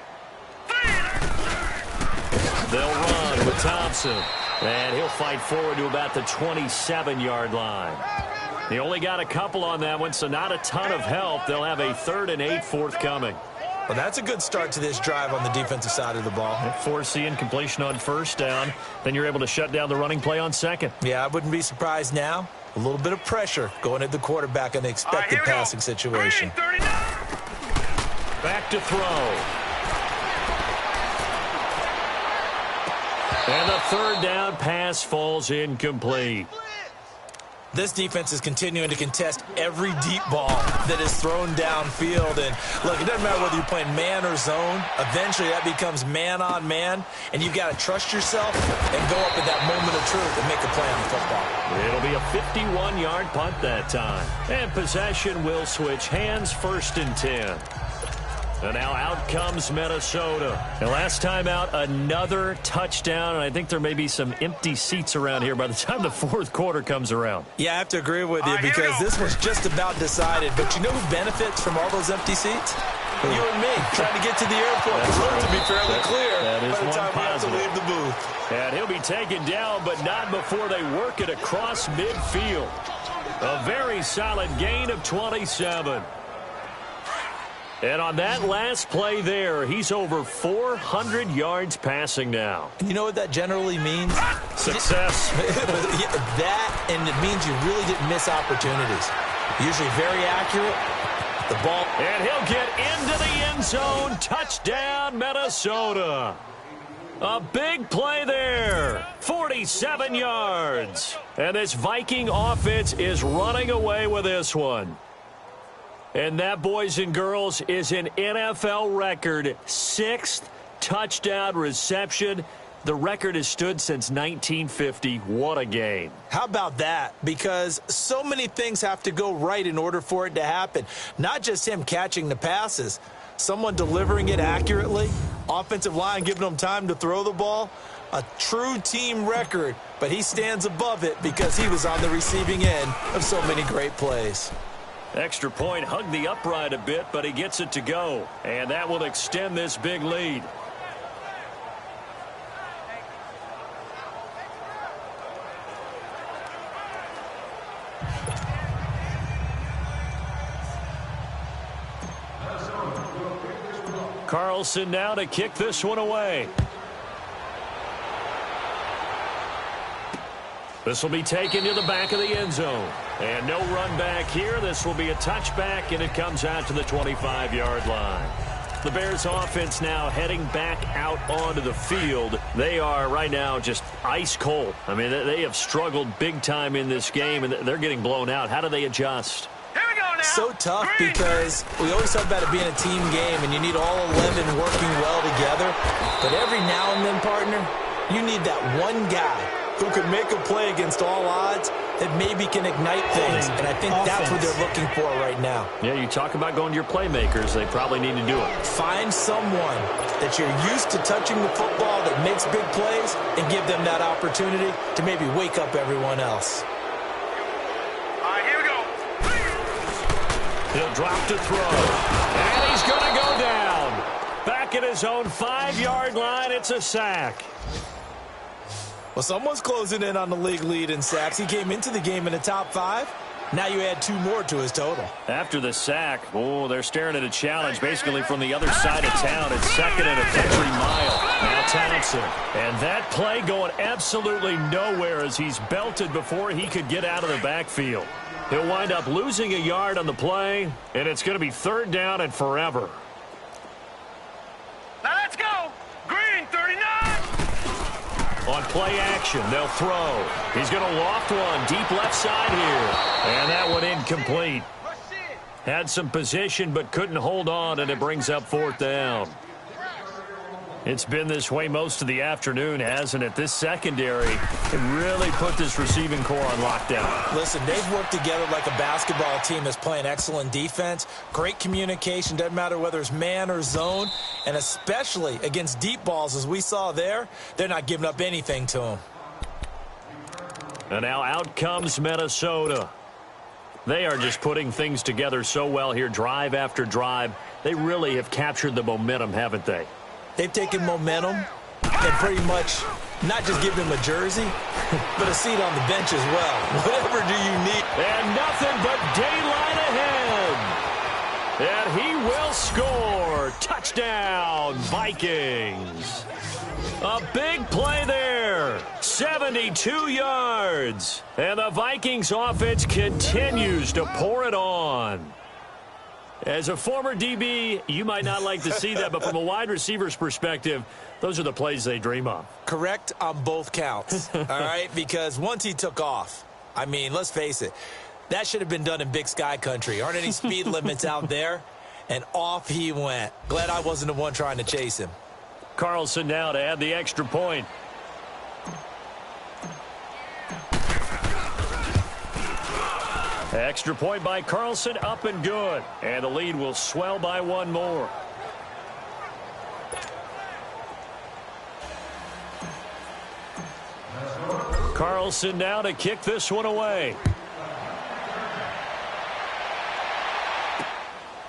They'll run with Thompson. And he'll fight forward to about the 27-yard line. He only got a couple on that one, so not a ton of help. They'll have a 3rd and 8 forthcoming. Well, that's a good start to this drive on the defensive side of the ball. Force the incompletion on first down. Then you're able to shut down the running play on second. Yeah, I wouldn't be surprised now. A little bit of pressure going at the quarterback in the expected passing situation. Back to throw. And the 3rd down pass falls incomplete. This defense is continuing to contest every deep ball that is thrown downfield. And, look, it doesn't matter whether you're playing man or zone. Eventually, that becomes man-on-man, and you've got to trust yourself and go up at that moment of truth and make a play on the football. It'll be a 51-yard punt that time. And possession will switch hands, 1st and 10. And now out comes Minnesota. And last time out, another touchdown. And I think there may be some empty seats around here by the time the 4th quarter comes around. Yeah, I have to agree with you because this was just about decided. But you know who benefits from all those empty seats? You and me, trying to get to the airport. The road to be fairly clear by the time we have to leave the booth. And he'll be taken down, but not before they work it across midfield. A very solid gain of 27. And on that last play there, he's over 400 yards passing now. And you know what that generally means? Success. That, and it means you really didn't miss opportunities. Usually very accurate. The ball. And he'll get into the end zone. Touchdown, Minnesota. A big play there. 47 yards. And this Viking offense is running away with this one. And that, boys and girls, is an NFL record 6th touchdown reception. The record has stood since 1950. What a game. How about that? Because so many things have to go right in order for it to happen. Not just him catching the passes, someone delivering it accurately, offensive line giving him time to throw the ball. A true team record, but he stands above it because he was on the receiving end of so many great plays. Extra point, hugged the upright a bit, but he gets it to go. And that will extend this big lead. Carlson now to kick this one away. This will be taken to the back of the end zone. And no run back here. This will be a touchback, and it comes out to the 25-yard line. The Bears offense now heading back out onto the field. They are right now just ice cold. I mean, they have struggled big time in this game, and they're getting blown out. How do they adjust? Here we go now. So tough because we always talk about it being a team game, and you need all 11 working well together. But every now and then, partner, you need that one guy who can make a play against all odds that maybe can ignite things. And I think that's what they're looking for right now. Yeah, you talk about going to your playmakers. They probably need to do it. Find someone that you're used to touching the football that makes big plays and give them that opportunity to maybe wake up everyone else. All right, here we go. He'll drop to throw. And he's going to go down. Back at his own 5-yard line, it's a sack. Well, someone's closing in on the league lead in sacks. He came into the game in the top 5. Now you add 2 more to his total. After the sack, they're staring at a challenge basically from the other side of town. It's 2nd and a country mile. Now Thompson. And that play going absolutely nowhere as he's belted before he could get out of the backfield. He'll wind up losing a yard on the play, and it's going to be 3rd down and forever. Now let's go. Green, 39. On play action, they'll throw. He's going to loft one deep left side here. And that one incomplete. Had some position but couldn't hold on, and it brings up 4th down. It's been this way most of the afternoon, hasn't it? This secondary can really put this receiving core on lockdown. Listen, they've worked together like a basketball team that's playing excellent defense. Great communication, doesn't matter whether it's man or zone. And especially against deep balls, as we saw there, they're not giving up anything to them. And now out comes Minnesota. They are just putting things together so well here, drive after drive. They really have captured the momentum, haven't they? They've taken momentum and pretty much not just give them a jersey, but a seat on the bench as well. Whatever do you need. And nothing but daylight ahead. And he will score. Touchdown, Vikings. A big play there. 72 yards. And the Vikings offense continues to pour it on. As a former DB, you might not like to see that, but from a wide receiver's perspective, those are the plays they dream of. Correct on both counts, all right? Because once he took off, I mean, let's face it, that should have been done in Big Sky Country. Aren't any speed limits out there? And off he went. Glad I wasn't the one trying to chase him. Carlson now to add the extra point. Extra point by Carlson, up and good. And the lead will swell by 1 more. Carlson now to kick this one away.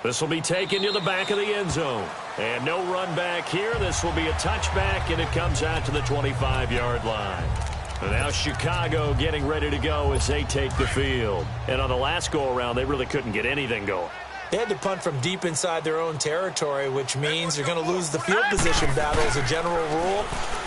This will be taken to the back of the end zone. And no run back here. This will be a touchback, and it comes out to the 25-yard line. And now Chicago getting ready to go as they take the field. And on the last go-around, they really couldn't get anything going. They had to punt from deep inside their own territory, which means they're going to lose the field position battle as a general rule.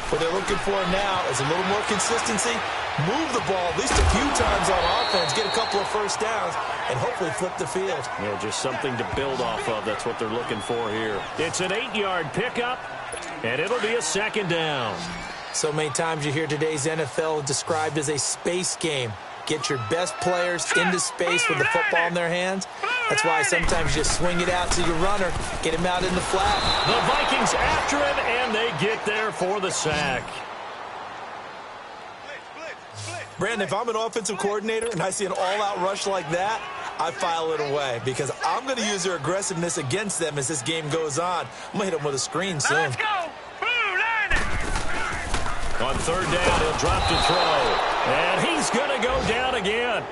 What they're looking for now is a little more consistency, move the ball at least a few times on offense, get a couple of first downs, and hopefully flip the field. Yeah, just something to build off of. That's what they're looking for here. It's an 8-yard pickup, and it'll be a 2nd down. So many times you hear today's NFL described as a space game. Get your best players into space with the football in their hands That's why sometimes you just swing it out to your runner, get him out in the flat. The Vikings after him, and they get there for the sack. Brandon, if I'm an offensive coordinator and I see an all-out rush like that, I file it away because I'm going to use their aggressiveness against them as this game goes on. I'm going to hit them with a screen soon. Let's go. Blue line. On third down, he'll drop to throw. And he's going to go down again.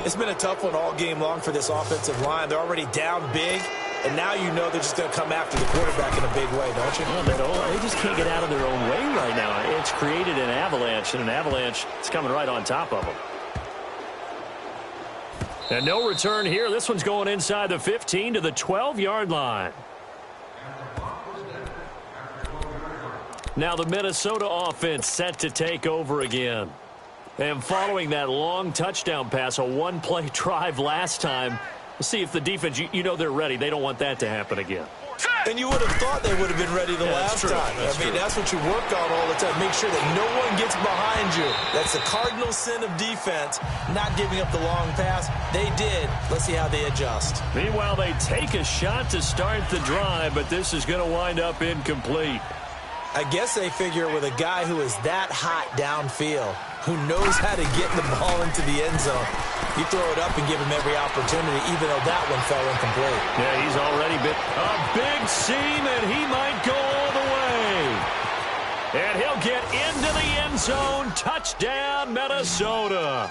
It's been a tough one all game long for this offensive line. They're already down big, and now you know they're just going to come after the quarterback in a big way, don't you? Well, they just can't get out of their own way right now. It's created an avalanche, and an avalanche is coming right on top of them. And no return here. This one's going inside the 15 to the 12-yard line. Now the Minnesota offense set to take over again. And following that long touchdown pass, a one-play drive last time, we'll see if the defense, you know they're ready. They don't want that to happen again. And you would have thought they would have been ready the last time. I mean, that's what you work on all the time. Make sure that no one gets behind you. That's the cardinal sin of defense, not giving up the long pass. They did. Let's see how they adjust. Meanwhile, they take a shot to start the drive, but this is going to wind up incomplete. I guess they figure with a guy who is that hot downfield, who knows how to get the ball into the end zone, you throw it up and give him every opportunity, even though that one fell incomplete. Yeah, he's already been a big seam, and he might go all the way. And he'll get into the end zone. Touchdown, Minnesota.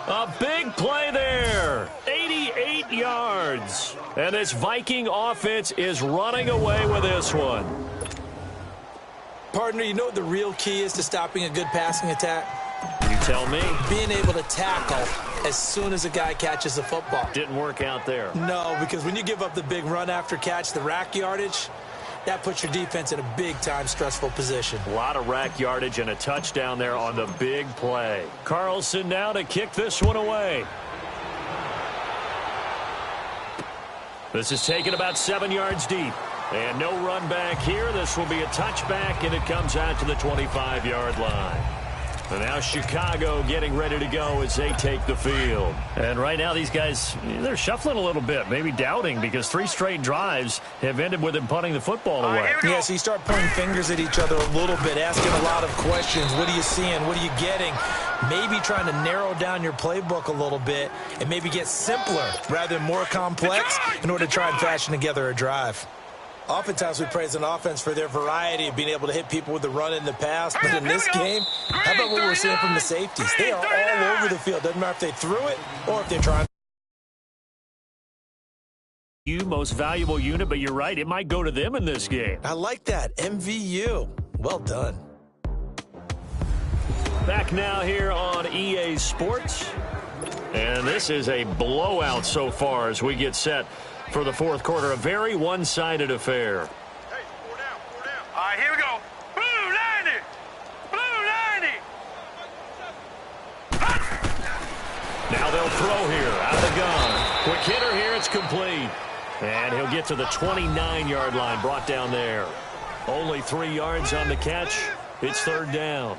A big play there. 88 yards. And this Viking offense is running away with this one. Partner, you know what the real key is to stopping a good passing attack? You tell me. Being able to tackle as soon as a guy catches the football. Didn't work out there. No, because when you give up the big run after catch, the rack yardage, that puts your defense in a big-time stressful position. A lot of rack yardage and a touchdown there on the big play. Carlson now to kick this one away. This is taken about 7 yards deep. And no run back here. This will be a touchback, and it comes out to the 25-yard line. And now Chicago getting ready to go as they take the field. And right now these guys, they're shuffling a little bit, maybe doubting, because 3 straight drives have ended with them punting the football away. Yeah, so you start pointing fingers at each other a little bit, asking a lot of questions. What are you seeing? What are you getting? Maybe trying to narrow down your playbook a little bit and maybe get simpler rather than more complex in order to try and fashion together a drive. Oftentimes we praise an offense for their variety of being able to hit people with the run in the pass. But in this game, how about what we're seeing from the safeties? They are all over the field. Doesn't matter if they threw it or if they're trying. Most valuable unit, but you're right. It might go to them in this game. I like that. MVU. Well done. Back now here on EA Sports. And this is a blowout so far as we get set for the fourth quarter. A very one-sided affair. Hey, 4 down, 4 down. All right, here we go. Blue 90. Blue 90. Now they'll throw here out of the gun. Quick hitter here. It's complete. And he'll get to the 29-yard line, brought down there. Only 3 yards on the catch. It's third down.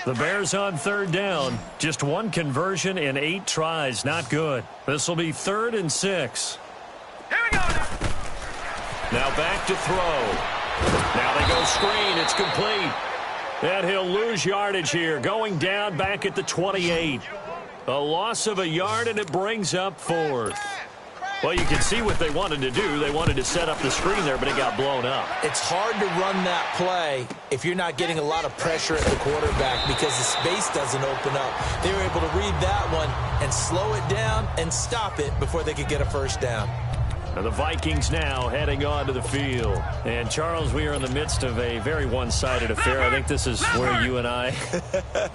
The Bears on third down. Just 1 conversion in 8 tries. Not good. This will be 3rd and 6. Here we go now. Now back to throw. Now they go screen. It's complete. And he'll lose yardage here. Going down back at the 28. A loss of a yard, and it brings up 4th. Well, you can see what they wanted to do. They wanted to set up the screen there, but it got blown up. It's hard to run that play if you're not getting a lot of pressure at the quarterback because the space doesn't open up. They were able to read that one and slow it down and stop it before they could get a first down. And the Vikings now heading onto the field. And, Charles, we are in the midst of a very one-sided affair. I think this is where you and I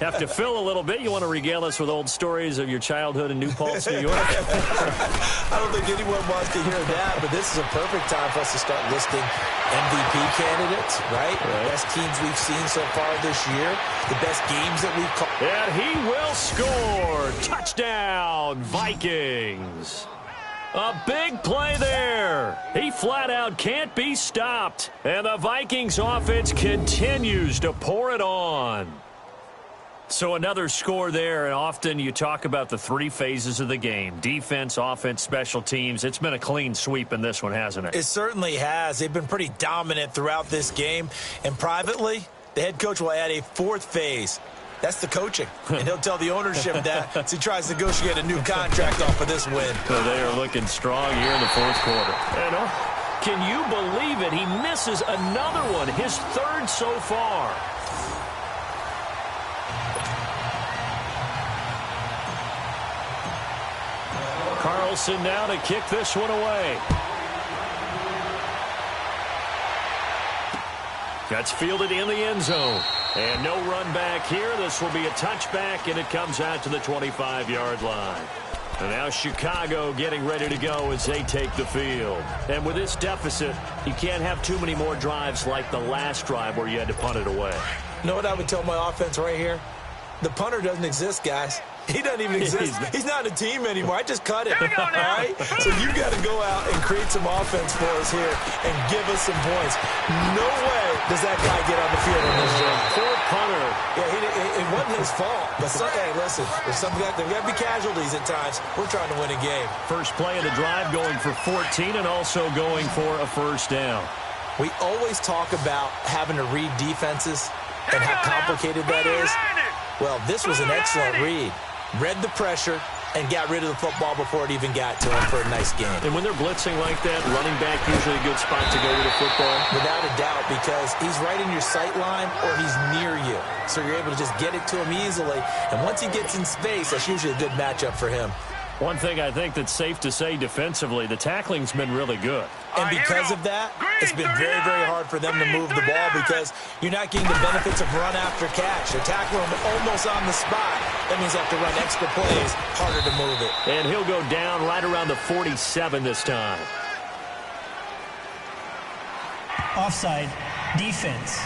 have to fill a little bit. You want to regale us with old stories of your childhood in New Paltz, New York? I don't think anyone wants to hear that, but this is a perfect time for us to start listing MVP candidates, right? The best teams we've seen so far this year, the best games that we've called. And he will score. Touchdown, Vikings. A big play there. He flat out can't be stopped. And the Vikings offense continues to pour it on. So another score there, and often you talk about the three phases of the game: defense, offense, special teams. It's been a clean sweep in this one, hasn't it? It certainly has. They've been pretty dominant throughout this game. And privately, the head coach will add a fourth phase. That's the coaching. And he'll tell the ownership that as he tries to negotiate a new contract off of this win. So they are looking strong here in the fourth quarter. And can you believe it? He misses another one, his third so far. Carlson now to kick this one away. That's fielded in the end zone. And no run back here. This will be a touchback, and it comes out to the 25-yard line. And now Chicago getting ready to go as they take the field. And with this deficit, you can't have too many more drives like the last drive where you had to punt it away. You know what I would tell my offense right here? The punter doesn't exist, guys. He doesn't even exist. He's not a team anymore. I just cut him. All right? So you got to go out and create some offense for us here and give us some points. No way does that guy get on the field in this drive. Poor punter. Yeah, it wasn't his fault. But hey, listen, there's got to be casualties at times. We're trying to win a game. First play of the drive going for 14 and also going for a first down. We always talk about having to read defenses and how complicated that is. Well, this was an excellent read. Read the pressure and got rid of the football before it even got to him for a nice game. And when they're blitzing like that, running back usually a good spot to go with the football? Without a doubt, because he's right in your sight line or he's near you. So you're able to just get it to him easily. And once he gets in space, that's usually a good matchup for him. One thing I think that's safe to say defensively, the tackling's been really good. And because of that, it's been very, very hard for them to move the ball because you're not getting the benefits of run after catch. They're tackling him almost on the spot. That means they have to run extra plays, harder to move it. And he'll go down right around the 47 this time. Offside, defense.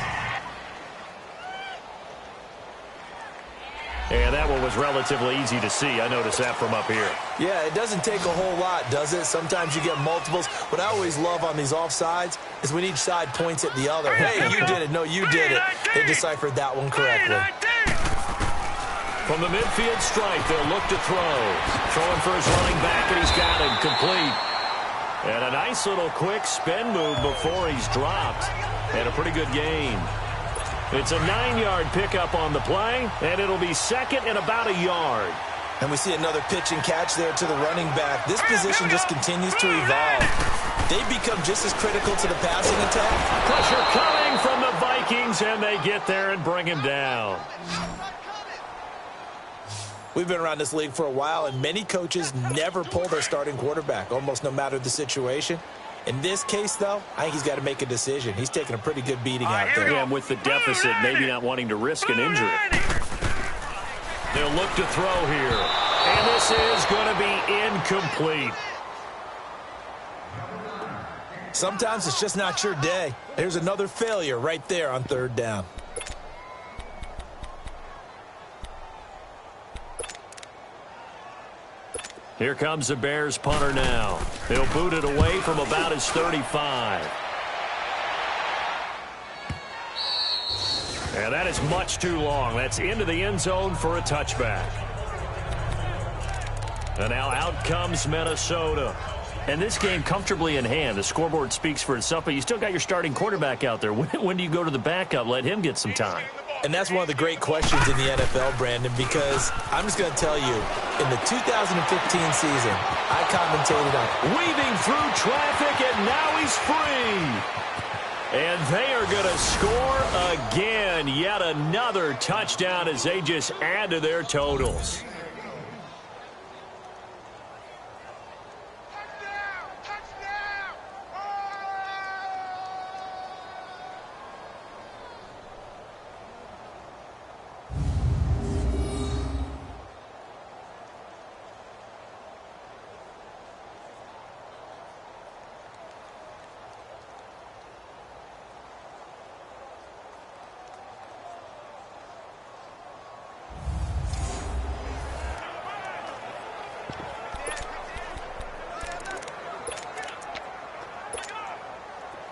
And that one was relatively easy to see. I noticed that from up here. Yeah, it doesn't take a whole lot, does it? Sometimes you get multiples. What I always love on these offsides is when each side points at the other. Hey, you did it. No, you did it. They deciphered that one correctly. From the midfield stripe, they'll look to throw. Throwing for his running back, and he's got it complete. And a nice little quick spin move before he's dropped. And a pretty good gain. It's a 9-yard pickup on the play, and it'll be second and about a yard. And we see another pitch and catch there to the running back. This position just continues to evolve. They become just as critical to the passing attack. Pressure coming from the Vikings, and they get there and bring him down. We've been around this league for a while, and many coaches never pull their starting quarterback, almost no matter the situation. In this case, though, I think he's got to make a decision. He's taking a pretty good beating out there. Yeah, and with the deficit, maybe not wanting to risk an injury. They'll look to throw here. And this is going to be incomplete. Sometimes it's just not your day. There's another failure right there on third down. Here comes the Bears punter now. He'll boot it away from about his 35. And that is much too long. That's into the end zone for a touchback. And now out comes Minnesota. And this game comfortably in hand. The scoreboard speaks for itself, but you still got your starting quarterback out there. When do you go to the backup? Let him get some time. And that's one of the great questions in the NFL, Brandon, because I'm just going to tell you, in the 2015 season, I commentated on weaving through traffic, and now he's free. And they are going to score again. Yet another touchdown as they just add to their totals.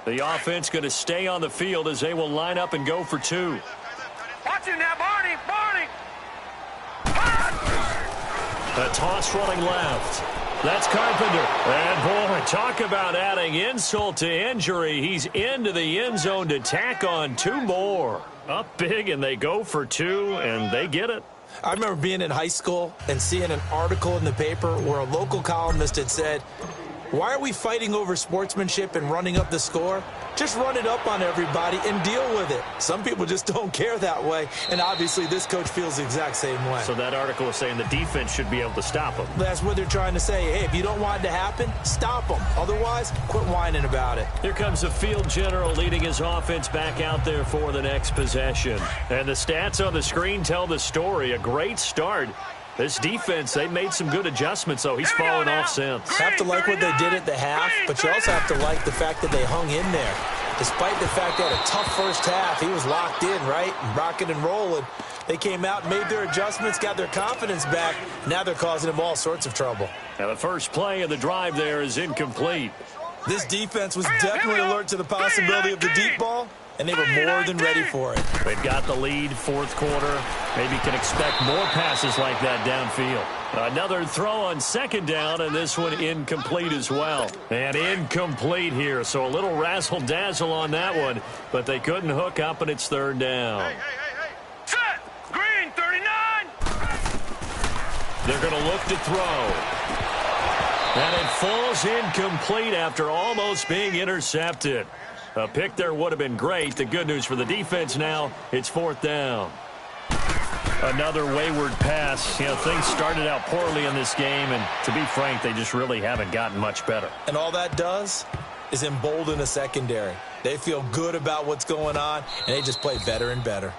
The offense going to stay on the field as they will line up and go for two. Watch him now, Barney. Barney. A toss running left. That's Carpenter. And, boy, talk about adding insult to injury. He's into the end zone to tack on 2 more. Up big, and they go for 2, and they get it. I remember being in high school and seeing an article in the paper where a local columnist had said, "Why are we fighting over sportsmanship and running up the score? Just run it up on everybody and deal with it." Some people just don't care that way, and obviously this coach feels the exact same way. So that article was saying the defense should be able to stop them. That's what they're trying to say. Hey, if you don't want it to happen, stop them. Otherwise, quit whining about it. Here comes the field general leading his offense back out there for the next possession. And the stats on the screen tell the story. A great start. This defense, they made some good adjustments, though. He's fallen off since. Have to like what they did at the half, but you also have to like the fact that they hung in there. Despite the fact they had a tough first half, he was locked in, right? Rocking and rolling. They came out and made their adjustments, got their confidence back. Now they're causing him all sorts of trouble. Now the first play of the drive there is incomplete. This defense was definitely alert to the possibility of the deep ball, and they were more than ready for it. They've got the lead, fourth quarter. Maybe can expect more passes like that downfield. Another throw on second down, and this one incomplete as well. And incomplete here, so a little razzle-dazzle on that one, but they couldn't hook up, and it's third down. Hey. Set. Green, 39. They're going to look to throw. And it falls incomplete after almost being intercepted. A pick there would have been great. The good news for the defense now, it's fourth down. Another wayward pass. You know, things started out poorly in this game, and to be frank, they just really haven't gotten much better. And all that does is embolden the secondary. They feel good about what's going on, and they just play better and better.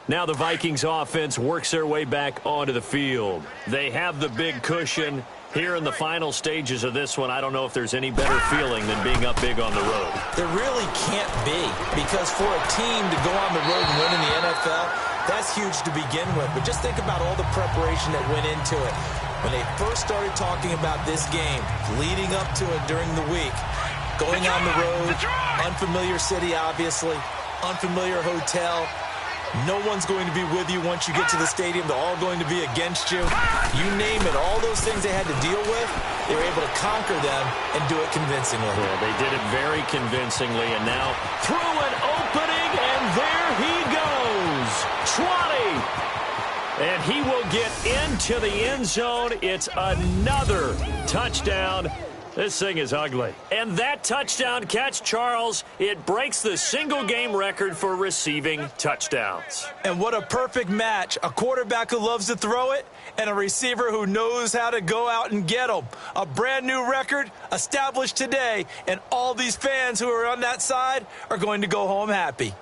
Now the Vikings offense works their way back onto the field. They have the big cushion. Here in the final stages of this one, I don't know if there's any better feeling than being up big on the road. There really can't be, because for a team to go on the road and win in the NFL, that's huge to begin with. But just think about all the preparation that went into it. When they first started talking about this game, leading up to it during the week, going on the road, unfamiliar city, obviously, unfamiliar hotel. No one's going to be with you once you get to the stadium. They're all going to be against you. You name it. All those things they had to deal with, they were able to conquer them and do it convincingly. Yeah, they did it very convincingly, and now through an opening, and there he goes. 20. And he will get into the end zone. It's another touchdown. This thing is ugly. And that touchdown catch, Charles, it breaks the single-game record for receiving touchdowns. And what a perfect match. A quarterback who loves to throw it and a receiver who knows how to go out and get them. A brand-new record established today, and all these fans who are on that side are going to go home happy.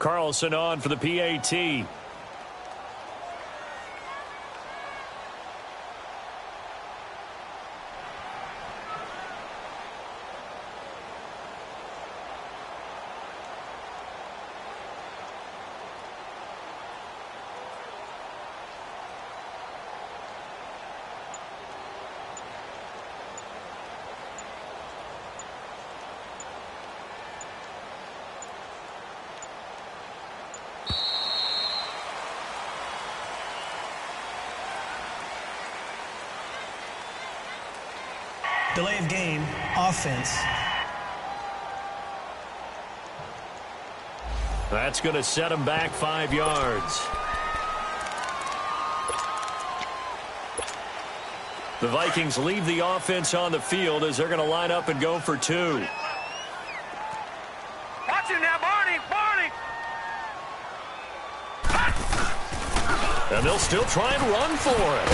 Carlson on for the PAT. Delay of game, offense. That's going to set him back 5 yards. The Vikings leave the offense on the field as they're going to line up and go for 2. Watch it now, Barney. And they'll still try and run for it.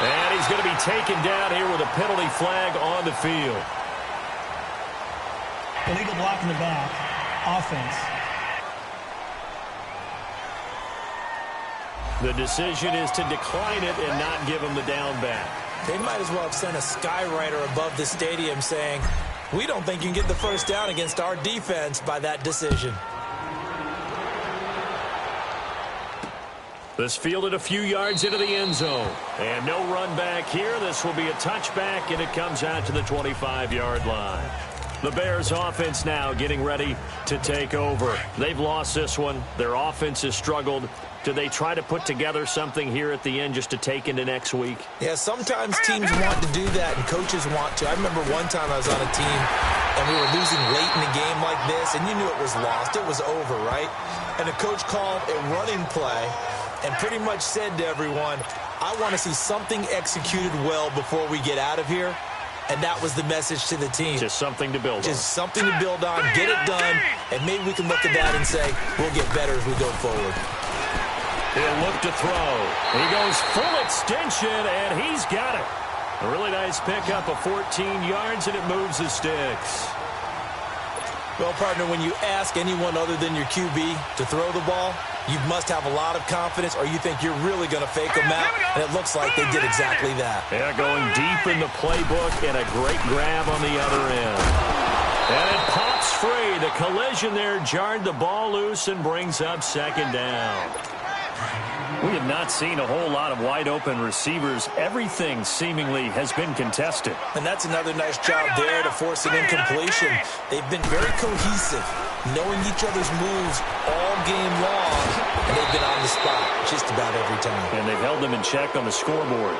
And he's going to be taken down here with a penalty flag on the field. Illegal block in the back, offense. The decision is to decline it and not give him the down back. They might as well have sent a skywriter above the stadium saying, we don't think you can get the first down against our defense by that decision. This fielded a few yards into the end zone. And no run back here. This will be a touchback, and it comes out to the 25-yard line. The Bears offense now getting ready to take over. They've lost this one. Their offense has struggled. Do they try to put together something here at the end just to take into next week? Yeah, sometimes teams want to do that and coaches want to. I remember one time I was on a team and we were losing late in a game like this, and you knew it was lost. It was over, right? And the coach called a running play and pretty much said to everyone, I want to see something executed well before we get out of here. And that was the message to the team. Just something to build on. Just something to build on, get it done, and maybe we can look at that and say, we'll get better as we go forward. He'll look to throw. He goes full extension, and he's got it. A really nice pickup of 14 yards, and it moves the sticks. Well, partner, when you ask anyone other than your QB to throw the ball, you must have a lot of confidence, or you think you're really going to fake them out, and it looks like they did exactly that. Yeah, going deep in the playbook, and a great grab on the other end. And it pops free. The collision there jarred the ball loose and brings up second down. We have not seen a whole lot of wide-open receivers. Everything seemingly has been contested. And that's another nice job there to force an incompletion. They've been very cohesive, knowing each other's moves all game long, and they've been on the spot just about every time. And they've held them in check on the scoreboard.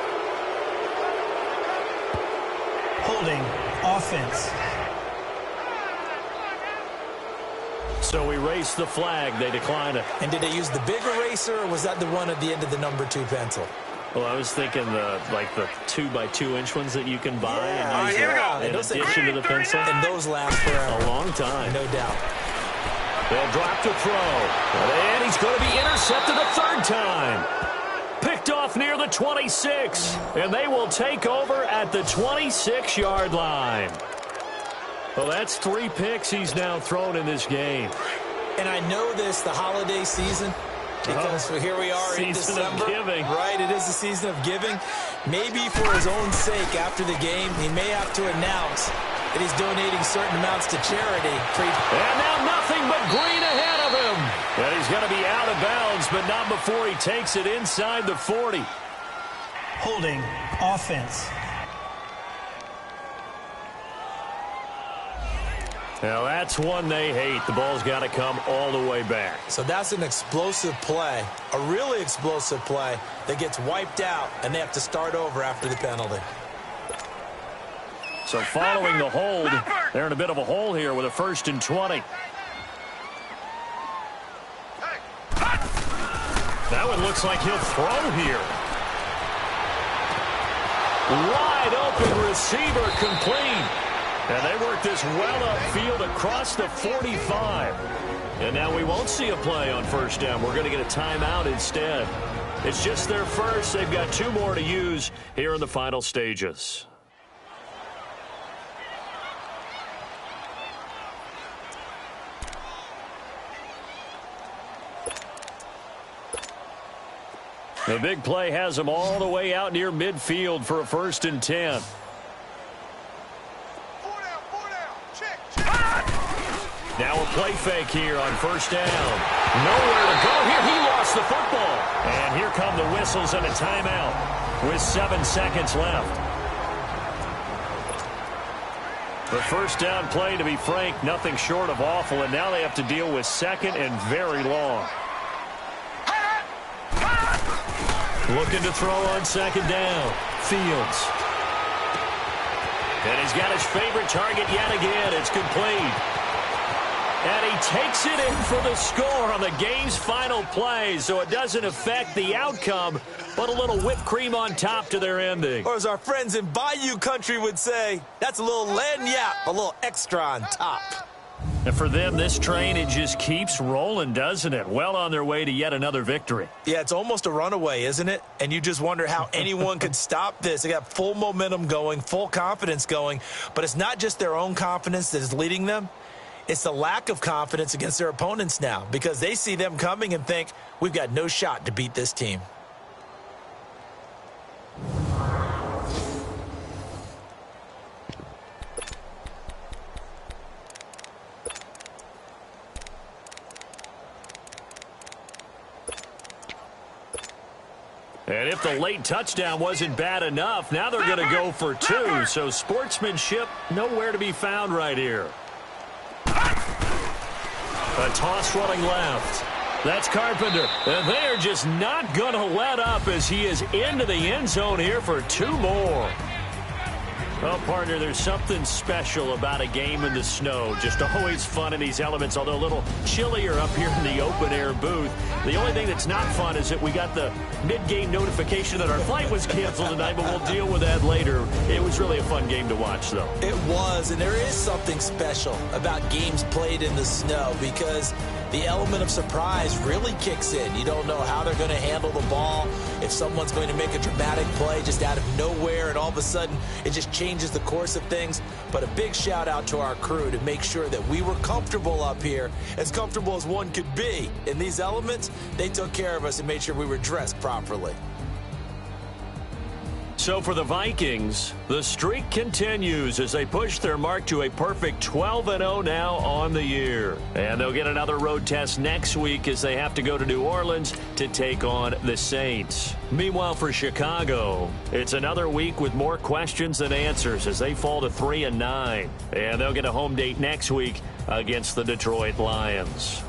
Holding offense. So we race the flag. They decline it. And did they use the big eraser, or was that the one at the end of the number 2 pencil? Well, I was thinking the 2x2-inch ones that you can buy and in addition to the pencil. And those last forever. A long time. No doubt. They'll drop to throw. And he's going to be intercepted a third time. Picked off near the 26. And they will take over at the 26-yard line. Well, that's 3 picks he's now thrown in this game. And I know this, the holiday season, because here we are in December. Season of giving. Right, it is the season of giving. Maybe for his own sake, after the game, he may have to announce that he's donating certain amounts to charity. And now nothing but green ahead of him. And he's going to be out of bounds, but not before he takes it inside the 40. Holding offense. Now, that's one they hate. The ball's got to come all the way back. So that's an explosive play, a really explosive play that gets wiped out, and they have to start over after the penalty. So following the hold, they're in a bit of a hole here with a 1st and 20. That one looks like he'll throw here. Wide open receiver complete. And they work this well upfield across the 45. And now we won't see a play on 1st down. We're going to get a timeout instead. It's just their first. They've got 2 more to use here in the final stages. The big play has them all the way out near midfield for a 1st and 10. Now a play fake here on 1st down. Nowhere to go here. He lost the football. And here come the whistles and a timeout with 7 seconds left. The 1st down play, to be frank, nothing short of awful. And now they have to deal with 2nd and very long. Looking to throw on 2nd down. Fields. And he's got his favorite target yet again. It's complete. And he takes it in for the score on the game's final play, so it doesn't affect the outcome, but a little whipped cream on top to their ending. Or as our friends in Bayou country would say, that's a little lagniappe, a little extra on top. And for them, this train, it just keeps rolling, doesn't it? Well on their way to yet another victory. Yeah, it's almost a runaway, isn't it? And you just wonder how anyone could stop this. They got full momentum going, full confidence going, but it's not just their own confidence that is leading them. It's the lack of confidence against their opponents now because they see them coming and think, we've got no shot to beat this team. And if the late touchdown wasn't bad enough, now they're going to go for 2. So sportsmanship nowhere to be found right here. A toss running left. That's Carpenter. And they are just not going to let up as he is into the end zone here for 2 more. Well, partner, there's something special about a game in the snow. Just always fun in these elements, although a little chillier up here in the open-air booth. The only thing that's not fun is that we got the mid-game notification that our flight was canceled tonight, but we'll deal with that later. It was really a fun game to watch, though. It was, and there is something special about games played in the snow because the element of surprise really kicks in. You don't know how they're going to handle the ball, if someone's going to make a dramatic play just out of nowhere, and all of a sudden it just changes the course of things. But a big shout out to our crew to make sure that we were comfortable up here, as comfortable as one could be. In these elements, they took care of us and made sure we were dressed properly. So for the Vikings, the streak continues as they push their mark to a perfect 12-0 now on the year. And they'll get another road test next week as they have to go to New Orleans to take on the Saints. Meanwhile, for Chicago, it's another week with more questions than answers as they fall to 3-9. And they'll get a home date next week against the Detroit Lions.